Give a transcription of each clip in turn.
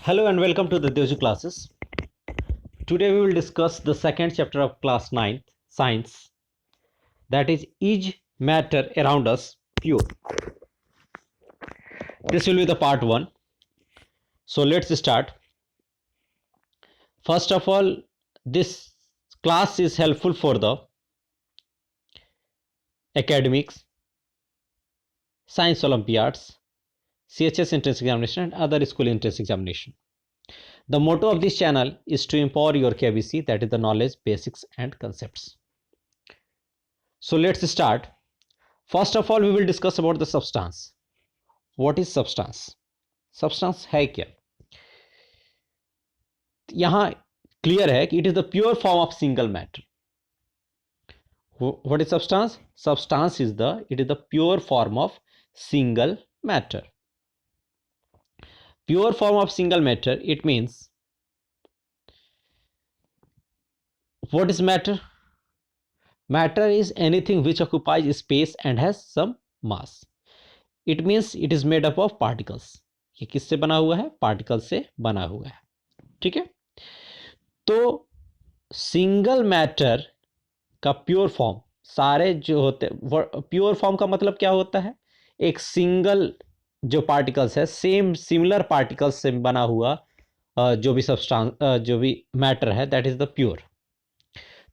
Hello and welcome to the Devji classes. Today we will discuss the second chapter of class 9 science, that is matter around us pure. This will be the part 1. So let's start. First of all, this class is helpful for the academics, science olympiads, CHS entrance examination and other school entrance examination. The motto of this channel is to empower your KBC, that is the knowledge, basics and concepts. So let's start. First of all, we will discuss about the substance. What is substance? Substance है क्या? यहां clear है कि it is the pure form of single matter. What is substance? Substance is the pure form of single matter. Pure form of single matter, it means, what is matter? Matter is anything which occupies space and has some mass. It means it is made up of particles. ये किससे बना हुआ है? Particle से बना हुआ है. ठीक है. तो सिंगल मैटर का प्योर फॉर्म सारे जो होते हैं, प्योर फॉर्म का मतलब क्या होता है? एक सिंगल जो पार्टिकल्स है, सिमिलर पार्टिकल्स से बना हुआ जो भी सब्सटेंस, जो भी मैटर है, दैट इज द प्योर.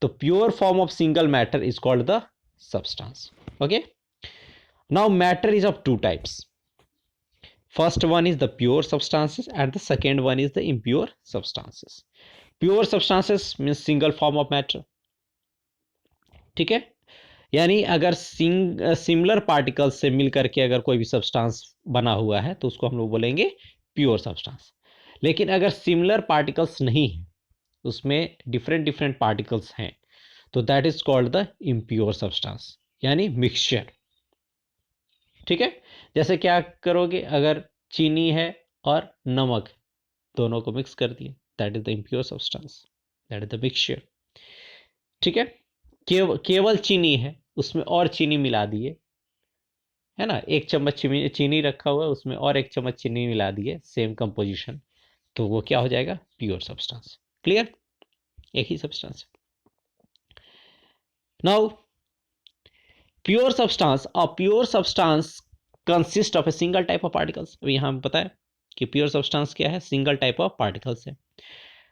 तो pure form of single matter is called the substance. Okay. Now matter is of two types. First one is the pure substances and the second one is the impure substances. Pure substances means single form of matter. ठीक है. यानी अगर similar particles से मिल करके अगर कोई भी substance बना हुआ है तो उसको हम लोग बोलेंगे प्योर सब्सटेंस. लेकिन अगर सिमिलर पार्टिकल्स नहीं है, उसमें डिफरेंट पार्टिकल्स हैं, तो that is called the impure substance, यानी मिक्सचर. ठीक है. जैसे क्या करोगे, अगर चीनी है और नमक दोनों को मिक्स कर दिए, that is the impure substance, that is the mixture. ठीक है. केवल चीनी है, उसमें और चीनी मिला दिए, है ना, 1 चम्मच चीनी रखा हुआ है, उसमें और 1 चम्मच चीनी मिला दिए, सेम कंपोजिशन, तो वो क्या हो जाएगा? Pure substance. क्लियर? एक ही substance. Now pure substance, a pure substance consist of a single type of particles. अभी यहां पता है कि प्योर सब्सटेंस क्या है? सिंगल टाइप ऑफ पार्टिकल्स है.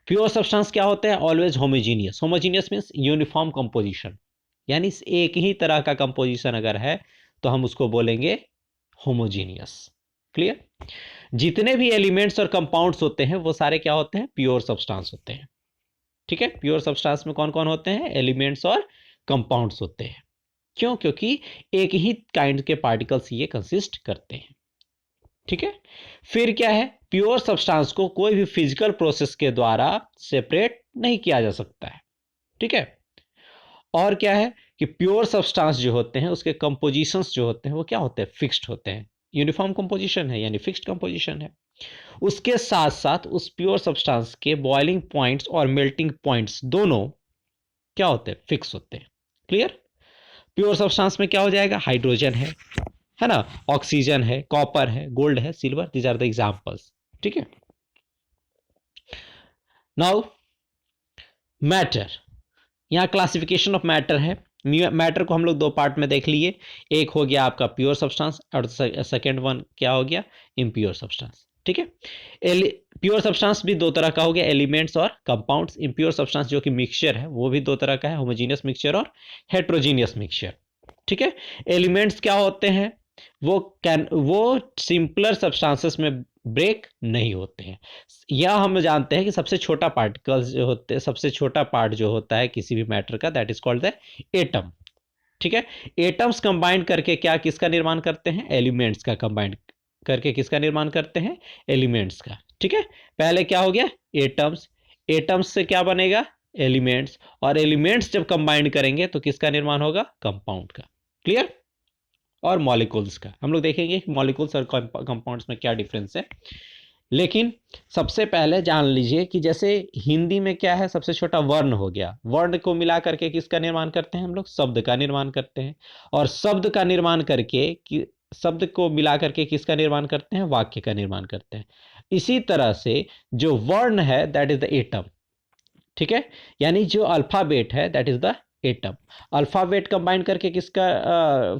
प्योर सब्सटेंस क्या होता है? Always homogeneous. Homogeneous means uniform composition, यानी एक ही तरह का कंपोजिशन अगर है तो हम उसको बोलेंगे होमोजीनियस. क्लियर? जितने भी एलिमेंट्स और कंपाउंड्स होते हैं वो सारे क्या होते हैं? प्योर सब्सटेंस होते हैं. ठीक है. प्योर सब्सटेंस में कौन कौन होते हैं? एलिमेंट्स और कंपाउंड्स होते हैं. क्यों? क्योंकि एक ही काइंड के पार्टिकल्स ये कंसिस्ट करते हैं. ठीक है. फिर क्या है? प्योर सब्सटेंस को कोई भी फिजिकल प्रोसेस के द्वारा सेपरेट नहीं किया जा सकता है. ठीक है. और क्या है कि प्योर सब्सटेंस जो होते हैं उसके कंपोजिशंस जो होते हैं वो क्या होते हैं? फिक्स्ड होते हैं. यूनिफॉर्म कंपोजिशन है, यानी फिक्स्ड कंपोजिशन है. उसके साथ साथ उस प्योर सब्सटेंस के बॉइलिंग पॉइंट्स और मेल्टिंग पॉइंट्स दोनों क्या होते हैं? फिक्स होते हैं. क्लियर? प्योर सब्सटेंस में क्या हो जाएगा? हाइड्रोजन है ना, ऑक्सीजन है, कॉपर है, गोल्ड है, silver, these are the examples. ठीक है. नाउ मैटर, यहां क्लासिफिकेशन ऑफ मैटर है. मैटर को हम लोग 2 पार्ट में देख लिए. एक हो गया आपका प्योर सब्सटेंस और सेकेंड वन क्या हो गया? Impure substance. ठीक है. प्योर सब्सटेंस भी 2 तरह का हो गया, एलिमेंट्स और कंपाउंड्स. इम्प्योर सब्सटेंस जो कि मिक्सचर है वो भी 2 तरह का है, होमोजीनियस मिक्सचर और हेट्रोजीनियस मिक्सचर. ठीक है. एलिमेंट्स क्या होते हैं? वो सिंपलर सब्सटेंसेस में ब्रेक नहीं होते हैं. यह हम जानते हैं कि सबसे छोटा पार्टिकल्स जो होते हैं, सबसे छोटा पार्ट जो होता है किसी भी मैटर का, that is called the atom. ठीक है. एटम्स कंबाइन करके क्या किसका निर्माण करते हैं? एलिमेंट्स का. कंबाइन करके किसका निर्माण करते हैं? एलिमेंट्स का. ठीक है. पहले क्या हो गया? एटम्स. एटम्स से क्या बनेगा? एलिमेंट्स. और एलिमेंट्स जब कंबाइन करेंगे तो किसका निर्माण होगा? कंपाउंड का. क्लियर? और मॉलिक्यूल्स का. हम लोग देखेंगे मॉलिक्यूल्स और कंपाउंड्स में क्या डिफरेंस है. लेकिन सबसे पहले जान लीजिए कि जैसे हिंदी में क्या है? सबसे छोटा वर्ण हो गया. वर्ण को मिला करके किसका निर्माण करते हैं हम लोग? शब्द का निर्माण करते हैं. और शब्द का निर्माण करके शब्द को मिला करके किसका निर्माण करते हैं? वाक्य का निर्माण करते हैं. इसी तरह से जो वर्ण है दैट इज द एटम, ठीक है, यानी जो अल्फाबेट है that is the atom. Alphabet combine करके किसका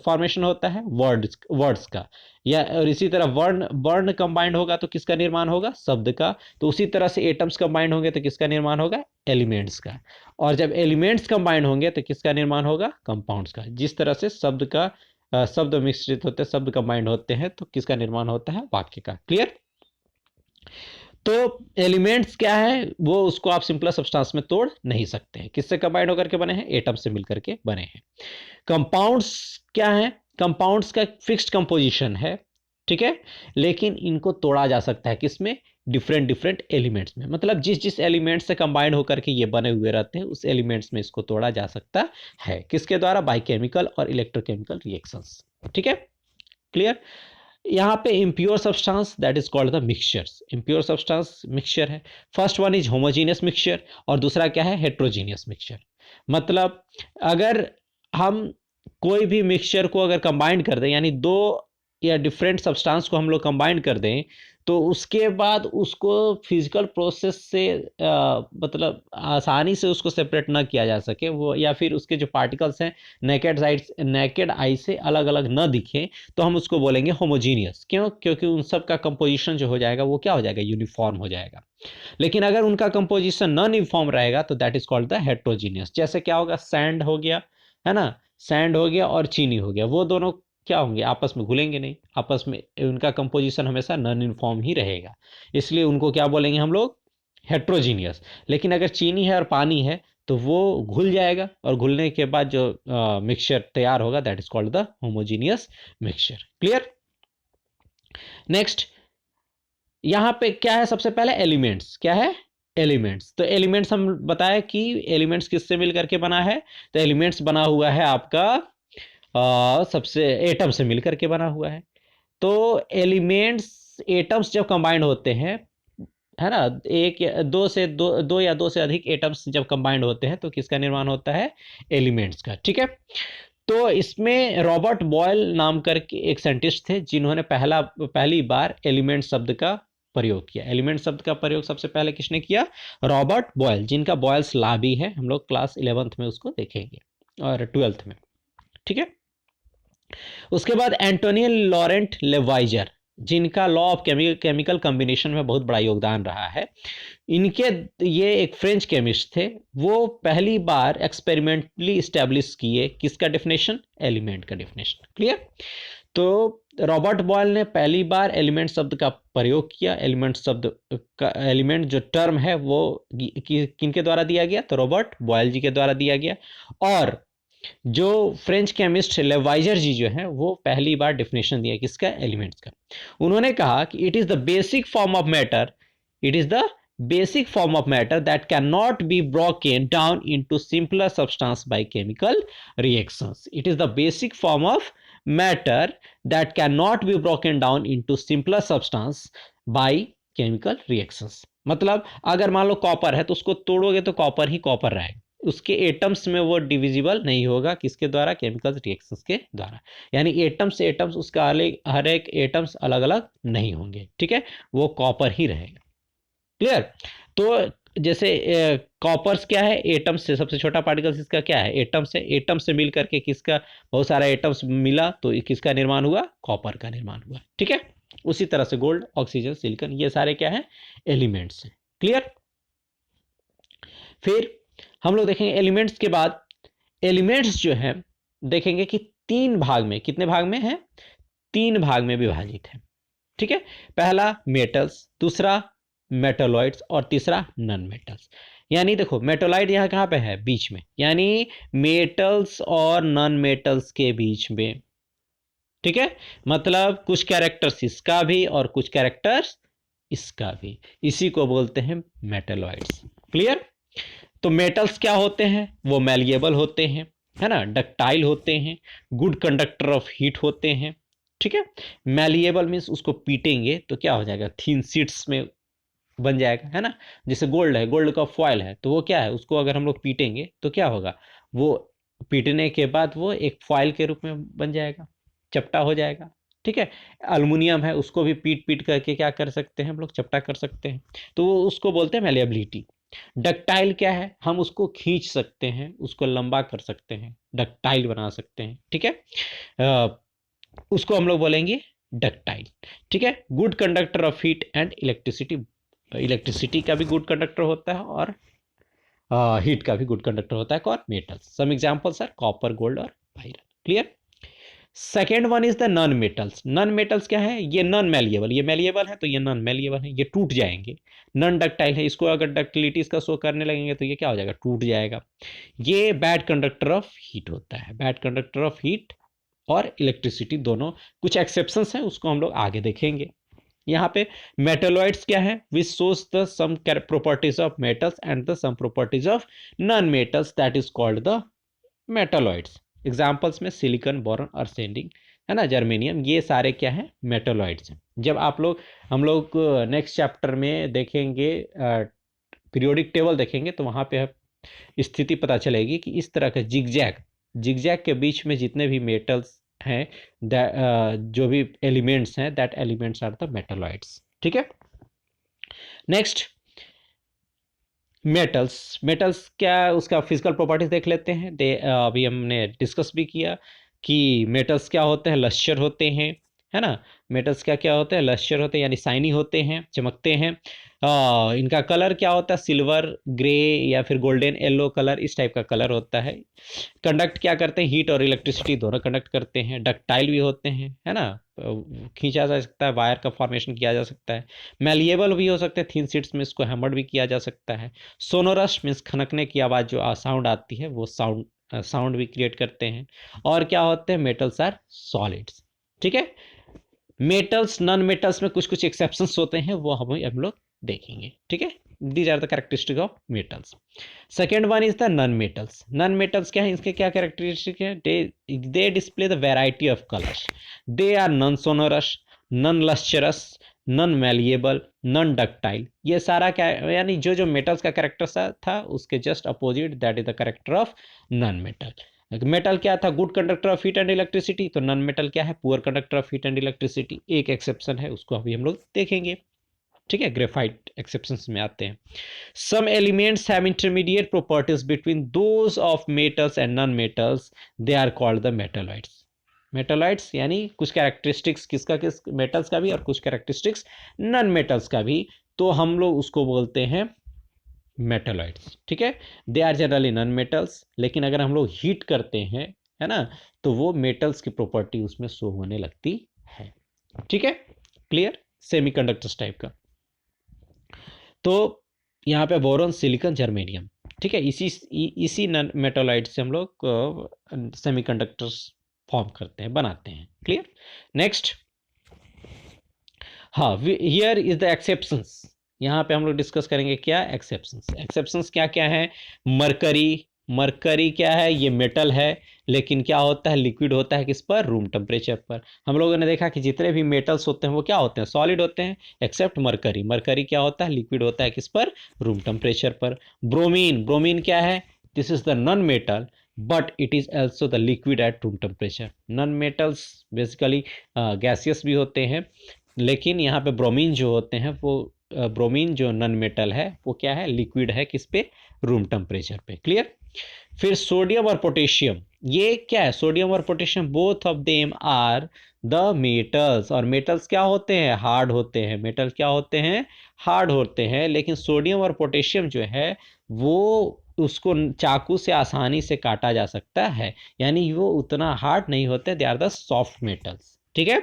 फॉर्मेशन होता है, वर्ड्स वर्ड्स का, या और इसी तरह वर्ण वर्ण कंबाइंड होगा तो किसका निर्माण होगा, शब्द का। तो उसी तरह से एटम्स कंबाइंड होंगे तो किसका निर्माण होगा, एलिमेंट्स का। और जब एलिमेंट्स कंबाइंड होंगे तो किसका निर्माण होगा, कंपाउंड्स का। जिस तरह से शब्द का शब्द मिश्रित होते हैं, शब्द कंबाइंड होते हैं तो किसका निर्माण होता है, वाक्य का। क्लियर। तो एलिमेंट्स क्या है, वो उसको आप सिंपल सब्सटेंस में तोड़ नहीं सकते हैं। किससे कंबाइंड होकर के बने हैं, एटम से मिलकर के बने हैं। कंपाउंड्स क्या है, कंपाउंड्स का फिक्स्ड कंपोजिशन है, ठीक है, लेकिन इनको तोड़ा जा सकता है किसमें, डिफरेंट डिफरेंट एलिमेंट्स में। मतलब जिस जिस एलिमेंट से कंबाइंड होकर के ये बने हुए रहते हैं उस एलिमेंट्स में इसको तोड़ा जा सकता है। किसके द्वारा, बाय केमिकल और इलेक्ट्रोकेमिकल रिएक्शंस। ठीक है, क्लियर। यहाँ पे impure substance that is called the mixtures. Impure substance mixture है। First one is homogeneous mixture और दूसरा क्या है, हेट्रोजीनियस मिक्सचर। मतलब अगर हम कोई भी मिक्सचर को अगर कंबाइन कर दें, यानी दो या डिफरेंट सब्सटेंस को हम लोग कंबाइन कर दें, तो उसके बाद उसको फिजिकल प्रोसेस से मतलब आसानी से उसको सेपरेट ना किया जा सके वो, या फिर उसके जो पार्टिकल्स हैं नेकेड आई से अलग अलग ना दिखें, तो हम उसको बोलेंगे होमोजीनियस। क्यों, क्योंकि उन सब का कंपोजिशन जो हो जाएगा वो क्या हो जाएगा, यूनिफॉर्म हो जाएगा। लेकिन अगर उनका कंपोजिशन नॉन यूनिफॉर्म रहेगा तो that is called the heterogeneous. जैसे क्या होगा, सैंड हो गया, है ना, सैंड हो गया और चीनी हो गया, वो दोनों क्या होंगे, आपस में घुलेंगे नहीं, आपस में उनका कंपोजिशन हमेशा नॉन यूनिफॉर्म ही रहेगा, इसलिए उनको क्या बोलेंगे हम लोग, हेट्रोजीनियस। लेकिन अगर चीनी है और पानी है तो वो घुल जाएगा, और घुलने के बाद जो मिक्सचर तैयार होगा that is called the homogeneous mixture. Clear. Next, यहां पे क्या है, सबसे पहले एलिमेंट्स क्या है, एलिमेंट्स। तो एलिमेंट्स हम बताए कि एलिमेंट्स किससे मिल करके बना है, तो एलिमेंट्स बना हुआ है आपका सबसे एटम से मिल करके बना हुआ है। तो एलिमेंट्स एटम्स जब कंबाइंड होते हैं, है ना, एक या दो या दो से अधिक एटम्स जब कंबाइंड होते हैं तो किसका निर्माण होता है, एलिमेंट्स का। ठीक है। तो इसमें रॉबर्ट बॉयल नाम करके एक साइंटिस्ट थे जिन्होंने पहली बार एलिमेंट शब्द का प्रयोग किया। एलिमेंट शब्द का प्रयोग सबसे पहले किसने किया, रॉबर्ट बॉयल, जिनका बॉयल्स लॉ भी है, हम लोग क्लास 11th में उसको देखेंगे और 12th में। ठीक है। उसके बाद एंटोनियन लॉरेंट लेवाइजर, जिनका लॉ ऑफ केमिकल कॉम्बिनेशन में बहुत बड़ा योगदान रहा है। इनके, ये एक फ्रेंच केमिस्ट थे, वो पहली बार एक्सपेरिमेंटली स्टैब्लिश किए किसका डेफिनेशन, एलिमेंट का डेफिनेशन। क्लियर। तो रॉबर्ट बॉयल ने पहली बार एलिमेंट शब्द का प्रयोग किया। एलिमेंट शब्द का, एलिमेंट जो टर्म है वो किनके द्वारा दिया गया, तो रॉबर्ट बॉयल जी के द्वारा दिया गया। और जो फ्रेंच केमिस्ट लेवाइजर जी जो हैं वो पहली बार डेफिनेशन दिया किसका, एलिमेंट्स का। उन्होंने कहा कि it is the basic form of matter, it is the basic form of matter that cannot be broken down into simpler substance by chemical reactions. It is the basic form of matter that cannot be broken down into simpler substance by chemical reactions. मतलब अगर मान लो copper है तो उसको तोड़ोगे तो copper ही copper रहेगा, उसके atoms में वो डिविजिबल नहीं होगा, किसके द्वारा, केमिकल रिएक्शंस के द्वारा। यानी एटम्स एटम्स उसका हर एक एटम्स अलग अलग नहीं होंगे। ठीक है, वो कॉपर ही रहेगा। क्लियर। तो जैसे कॉपर्स क्या है, एटम से सबसे छोटा पार्टिकल्स इसका क्या है, एटम से, एटम से मिल करके किसका, बहुत सारा एटम्स मिला तो किसका निर्माण हुआ, कॉपर का निर्माण हुआ। ठीक है। उसी तरह से गोल्ड, ऑक्सीजन, सिलिकॉन, ये सारे क्या है, एलिमेंट्स हैं। क्लियर। फिर हम लोग देखेंगे एलिमेंट्स के बाद, एलिमेंट्स जो है देखेंगे कि तीन भाग में, कितने भाग में है, तीन भाग में विभाजित है। ठीक है। पहला मेटल्स, दूसरा मेटोलॉइड्स और तीसरा नॉन मेटल्स। यानी देखो मेटोलॉइड यहाँ कहाँ पे है, बीच में, यानी मेटल्स और नॉन मेटल्स के बीच में। ठीक है। मतलब कुछ कैरेक्टर्स इसका भी और कुछ कैरेक्टर्स इसका भी, इसी को बोलते हैं मेटोलॉइड्स। क्लियर। तो मेटल्स क्या होते हैं, वो मैलिएबल होते हैं, है ना, डक्टाइल होते हैं, गुड कंडक्टर ऑफ हीट होते हैं। ठीक है। मैलिएबल मीन्स उसको पीटेंगे तो क्या हो जाएगा, थीन शीट्स में बन जाएगा, है ना। जैसे गोल्ड है, गोल्ड का फॉयल है तो वो क्या है, उसको अगर हम लोग पीटेंगे तो क्या होगा, वो पीटने के बाद वो एक फॉयल के रूप में बन जाएगा, चपटा हो जाएगा। ठीक है। अल्युमिनियम है, उसको भी पीट पीट करके क्या कर सकते हैं हम लोग, चपटा कर सकते हैं, तो उसको बोलते हैं मैलिएबिलिटी। डक्टाइल क्या है, हम उसको खींच सकते हैं, उसको लंबा कर सकते हैं, डक्टाइल बना सकते हैं, ठीक है। उसको हम लोग बोलेंगे डक्टाइल, ठीक है। Good conductor of heat and electricity, electricity का भी गुड कंडक्टर होता है और हीट का भी गुड कंडक्टर होता है। कौन, metals. Some examples are copper, gold और iron. Clear. Second one is the non metals. Non metals क्या है, ये नॉन मेलिएबल, ये मेलिएबल है तो ये नॉन मेलिएबल है, ये टूट जाएंगे। नॉन डक्टाइल है, इसको अगर डक्टिलिटी इसका शो करने लगेंगे तो ये क्या हो जाएगा, टूट जाएगा। ये बैड कंडक्टर ऑफ हीट होता है, बैड कंडक्टर ऑफ हीट और इलेक्ट्रिसिटी दोनों। कुछ एक्सेप्शंस हैं, उसको हम लोग आगे देखेंगे। यहाँ पे मेटलॉइड्स क्या है, which shows the some properties of metals and the some properties of non metals, that is called the metalloids. Examples में सिलिकॉन, बोरॉन, आर्सेनिक, है ना, जर्मेनियम, ये सारे क्या है, मेटलॉइड्स हैं। जब आप लोग, हम लोग नेक्स्ट चैप्टर में देखेंगे, पीरियोडिक टेबल देखेंगे, तो वहाँ पे स्थिति पता चलेगी कि इस तरह का जिगजैग, जिगजैग के बीच में जितने भी मेटल्स हैं, जो भी एलिमेंट्स हैं, that elements are the metalloids, ठीक है। Next, metals. मेटल्स क्या, उसका फिजिकल प्रॉपर्टीज देख लेते हैं। अभी हमने डिस्कस भी किया कि मेटल्स क्या होते हैं, लश्यर होते हैं, है ना। मेटल्स क्या क्या होते हैं, लश्यर होते हैं, यानी शाइनी होते हैं, चमकते हैं। इनका कलर क्या होता है, सिल्वर, ग्रे या फिर गोल्डन येलो कलर, इस टाइप का कलर होता है। कंडक्ट क्या करते हैं, हीट और इलेक्ट्रिसिटी दोनों कंडक्ट करते हैं। डक्टाइल भी होते हैं, है ना, खींचा जा सकता है, वायर का फॉर्मेशन किया जा सकता है। मैलिएबल भी हो सकते हैं, थिन शीट्स में इसको हैमर्ड भी किया जा सकता है। सोनोरस मीन्स खनकने की आवाज़, जो साउंड आती है, वो साउंड भी क्रिएट करते हैं। और क्या होते हैं, मेटल्स आर सॉलिड्स, ठीक है। मेटल्स, नॉन मेटल्स में कुछ कुछ एक्सेप्शंस होते हैं, वो हम लोग देखेंगे, ठीक है। These are the characteristic of metals. Second one is the non metals. Non metals क्या है, इसके क्या कैरेक्टरिस्टिक है, they display the variety of colours. They are non sonorous, non lustrous, non malleable, non ductile. ये सारा क्या, यानी जो जो मेटल्स का कैरेक्टर था, उसके just opposite, that is the character of non metal. Metal क्या था, good conductor of heat and electricity, तो नॉन मेटल क्या है, poor conductor of heat and electricity. एक एक्सेप्शन है, उसको अभी हम लोग देखेंगे, ठीक है। ग्रेफाइट एक्सेप्शंस में आते हैं। Some elements have intermediate properties between those of metals and non metals, they are called the metalloids. Metalloids यानी कुछ कैरेक्टरिस्टिक्स किसका, किस मेटल्स का भी और कुछ कैरेक्टरिस्टिक्स नॉन मेटल्स का भी, तो हम लोग उसको बोलते हैं मेटलॉइड्स, ठीक है। They are generally non metals, लेकिन अगर हम लोग हीट करते हैं, है ना, तो वो मेटल्स की प्रॉपर्टी उसमें शो होने लगती है, ठीक है। क्लियर, सेमीकंडक्टर्स टाइप का। तो यहाँ पे बोरॉन, सिलिकॉन, जर्मेनियम, ठीक है, इसी नॉन मेटलॉइड से हम लोग सेमीकंडक्टर्स फॉर्म करते हैं, बनाते हैं। क्लियर। नेक्स्ट, हाँ, हियर इज द एक्सेप्शंस। यहाँ पे हम लोग डिस्कस करेंगे क्या, एक्सेप्शंस। एक्सेप्शंस क्या क्या है, मरकरी। मरकरी क्या है, ये मेटल है, लेकिन क्या होता है, लिक्विड होता है, किस पर, रूम टेम्परेचर पर। हम लोगों ने देखा कि जितने भी मेटल्स होते हैं वो क्या होते हैं, सॉलिड होते हैं, एक्सेप्ट मरकरी। मरकरी क्या होता है, लिक्विड होता है, किस पर, रूम टेम्परेचर पर। ब्रोमीन, ब्रोमीन क्या है, this is the non metal, but it is also the liquid at room temperature. Non metals basically gaseous भी होते हैं, लेकिन यहाँ पे ब्रोमीन जो होते हैं, वो ब्रोमीन जो नॉन मेटल है, वो क्या है, लिक्विड है, किस पे, रूम टेम्परेचर पे। क्लियर। फिर सोडियम और पोटेशियम, ये क्या है, सोडियम और potassium, both of them are the metals. और मेटल्स क्या होते हैं, हार्ड होते हैं। मेटल क्या होते हैं, हार्ड होते हैं, लेकिन सोडियम और पोटेशियम जो है, वो उसको चाकू से आसानी से काटा जा सकता है, यानी वो उतना हार्ड नहीं होते, they are the soft metals, ठीक है।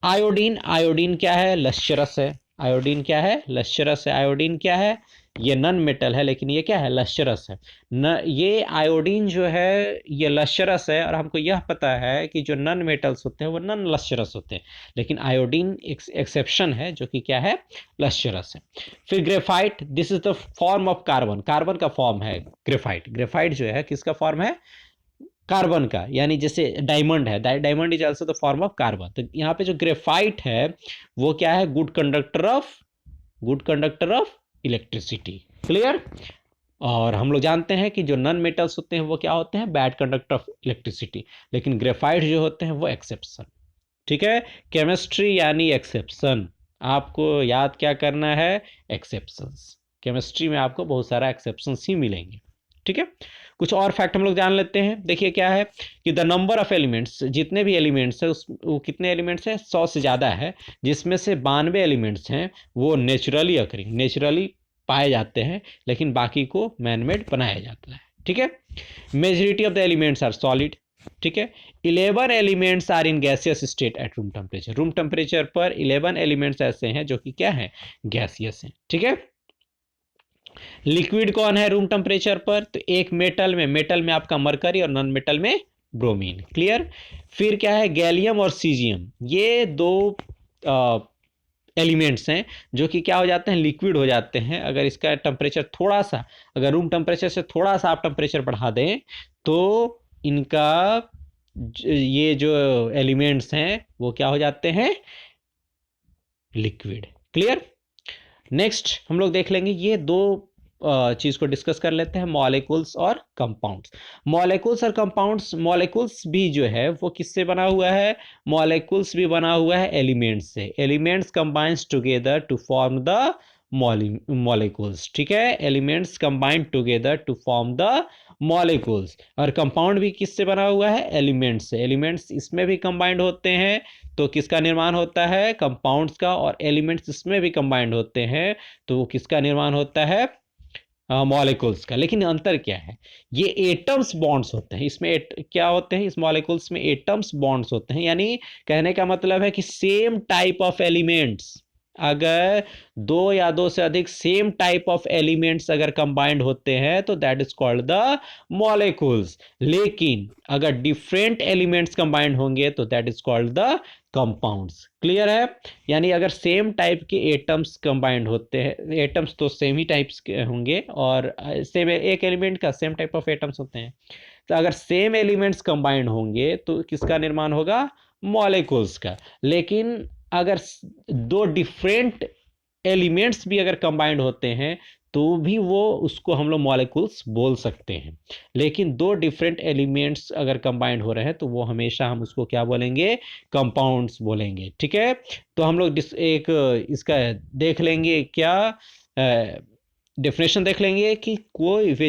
आयोडीन, आयोडीन क्या है, लश्चरस है। आयोडीन क्या है, लश्चरस है। आयोडीन क्या है, ये नॉन मेटल है, लेकिन ये क्या है, लश्चरस है। न ये आयोडीन जो है, ये लश्चरस है, और हमको यह पता है कि जो नॉन मेटल्स होते हैं वो नॉन लश्चरस होते हैं, लेकिन आयोडीन एक्सेप्शन है, जो कि क्या है, लश्चरस है। फिर graphite, this is the form of carbon. Carbon का फॉर्म है ग्रेफाइट। ग्रेफाइट जो है, किसका फॉर्म है, कार्बन का, यानी जैसे डायमंड है, diamond is also the form of carbon. तो यहाँ पे जो ग्रेफाइट है, वो क्या है, good conductor of electricity. Clear. और हम लोग जानते हैं कि जो नॉन मेटल्स होते हैं वो क्या होते हैं, बैड कंडक्टर ऑफ इलेक्ट्रिसिटी, लेकिन ग्रेफाइट जो होते हैं वो एक्सेप्शन, ठीक है, केमिस्ट्री यानी एक्सेप्शन, आपको याद क्या करना है, एक्सेप्शंस। केमिस्ट्री में आपको बहुत सारा एक्सेप्शंस ही मिलेंगे। ठीक है, कुछ और फैक्ट हम लोग जान लेते हैं। देखिए क्या है कि द नंबर ऑफ एलिमेंट्स, जितने भी एलिमेंट्स हैं उस वो कितने एलिमेंट्स हैं, 100 से ज़्यादा है, जिसमें से 92 एलिमेंट्स हैं वो नेचुरली अकरिंग, नेचुरली पाए जाते हैं, लेकिन बाकी को मैनमेड बनाया जाता है। ठीक है, majority of the elements are solid. ठीक है, 11 elements are in gaseous state at room temperature, room temperature पर 11 एलिमेंट्स ऐसे हैं जो कि क्या है, गैसियस हैं। ठीक है, लिक्विड कौन है रूम टेम्परेचर पर, तो एक मेटल में आपका मरकरी और नॉन मेटल में ब्रोमीन। क्लियर, फिर क्या है, गैलियम और सीजियम, ये दो एलिमेंट्स हैं जो कि क्या हो जाते हैं, लिक्विड हो जाते हैं। अगर इसका टेम्परेचर थोड़ा सा, अगर रूम टेम्परेचर से थोड़ा सा आप टेम्परेचर बढ़ा दें तो इनका ये जो एलिमेंट्स हैं वो क्या हो जाते हैं, लिक्विड। क्लियर, नेक्स्ट हम लोग देख लेंगे ये दो चीज को डिस्कस कर लेते हैं, मॉलिक्यूल्स और कंपाउंड्स। मॉलिक्यूल्स और कंपाउंड्स, मॉलिक्यूल्स भी जो है वो किससे बना हुआ है, मॉलिक्यूल्स भी बना हुआ है एलिमेंट्स से। Elements combines together to form the molecules. ठीक है, elements combine together to form the molecules. और कंपाउंड भी किससे बना हुआ है, एलिमेंट्स से। एलिमेंट्स इसमें भी कंबाइंड होते हैं तो किसका निर्माण होता है, कंपाउंड्स का, और एलिमेंट्स इसमें भी कंबाइंड होते हैं तो वो किसका निर्माण होता है, मॉलिक्यूल्स का। लेकिन अंतर क्या है, ये एटम्स बॉन्ड्स होते हैं इसमें, क्या होते हैं इस मॉलिक्यूल्स में, एटम्स बॉन्ड्स होते हैं। यानी कहने का मतलब है कि सेम टाइप ऑफ एलिमेंट्स, अगर दो या दो से अधिक सेम टाइप ऑफ एलिमेंट्स अगर कंबाइंड होते हैं तो that is called the molecules. लेकिन अगर डिफरेंट एलिमेंट्स कंबाइंड होंगे तो that is called the compounds. Clear है, यानी अगर सेम टाइप के एटम्स कंबाइंड होते हैं, एटम्स तो सेम ही टाइप्स के होंगे, और सेम एक एलिमेंट का सेम टाइप ऑफ एटम्स होते हैं, तो अगर सेम एलिमेंट्स कंबाइंड होंगे तो किसका निर्माण होगा, मॉलिक्यूल्स का। लेकिन अगर दो डिफरेंट एलिमेंट्स भी अगर कंबाइंड होते हैं तो भी वो उसको हम लोग मॉलिक्यूल्स बोल सकते हैं। लेकिन दो डिफरेंट एलिमेंट्स अगर कंबाइंड हो रहे हैं तो वो हमेशा हम उसको क्या बोलेंगे, कंपाउंड्स बोलेंगे। ठीक है, तो हम लोग एक इसका देख लेंगे क्या, डेफिनेशन देख लेंगे कि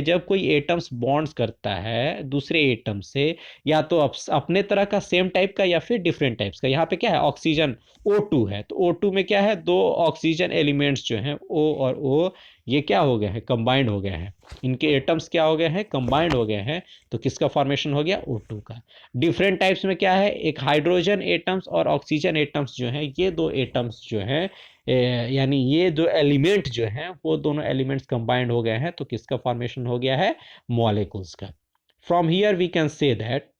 जब कोई एटम्स बॉन्ड्स करता है दूसरे एटम से, या तो अपने तरह का सेम टाइप का या फिर डिफरेंट टाइप्स का। यहाँ पे क्या है, ऑक्सीजन O2 है, तो O2 में क्या है, दो ऑक्सीजन एलिमेंट्स जो हैं O और O, ये क्या हो गए हैं, कंबाइंड हो गए हैं, इनके एटम्स क्या हो गए हैं, कंबाइंड हो गए हैं, तो किसका फॉर्मेशन हो गया, O2 का। डिफरेंट टाइप्स में क्या है, एक हाइड्रोजन एटम्स और ऑक्सीजन एटम्स जो हैं, ये दो एटम्स जो हैं, यानी ये जो एलिमेंट जो हैं वो दोनों एलिमेंट्स कंबाइंड हो गए हैं तो किसका फॉर्मेशन हो गया है, मॉलिक्यूल्स का। From here we can say that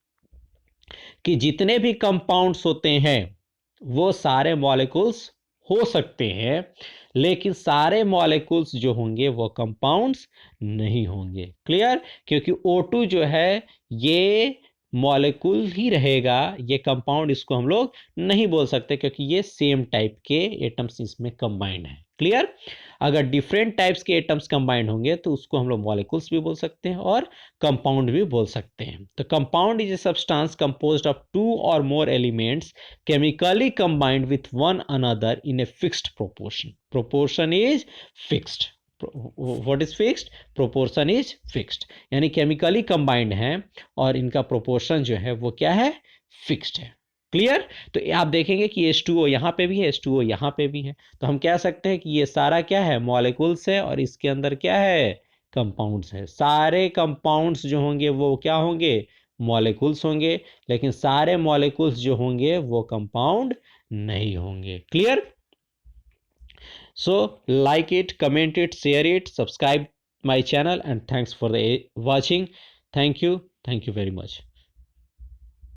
कि जितने भी कंपाउंड्स होते हैं वो सारे मॉलिक्यूल्स हो सकते हैं, लेकिन सारे मॉलिक्यूल्स जो होंगे वो कंपाउंड्स नहीं होंगे। क्लियर, क्योंकि O2 जो है ये मॉलिक्यूल ही रहेगा, ये कंपाउंड इसको हम लोग नहीं बोल सकते क्योंकि ये सेम टाइप के एटम्स इसमें कंबाइंड है। क्लियर, अगर डिफरेंट टाइप्स के एटम्स कंबाइंड होंगे तो उसको हम लोग मॉलिक्यूल्स भी बोल सकते हैं और कंपाउंड भी बोल सकते हैं। तो compound is a substance composed of two or more elements chemically combined with one another in a fixed proportion. Proportion is fixed. What is fixed? Proportion is fixed. यानी केमिकली कंबाइंड है और इनका proportion जो है वो क्या है, fixed है। क्लियर, तो आप देखेंगे कि H2O यहाँ पे भी है, H2O यहाँ पे भी है, तो हम कह सकते हैं कि ये सारा क्या है, मॉलिक्यूल्स है, और इसके अंदर क्या है, कंपाउंड्स है। सारे कंपाउंड्स जो होंगे वो क्या होंगे, मॉलिक्यूल्स होंगे, लेकिन सारे मॉलिक्यूल्स जो होंगे वो कंपाउंड नहीं होंगे। Clear, so like it, comment it, share it, subscribe my channel, and thanks for the watching. Thank you very much.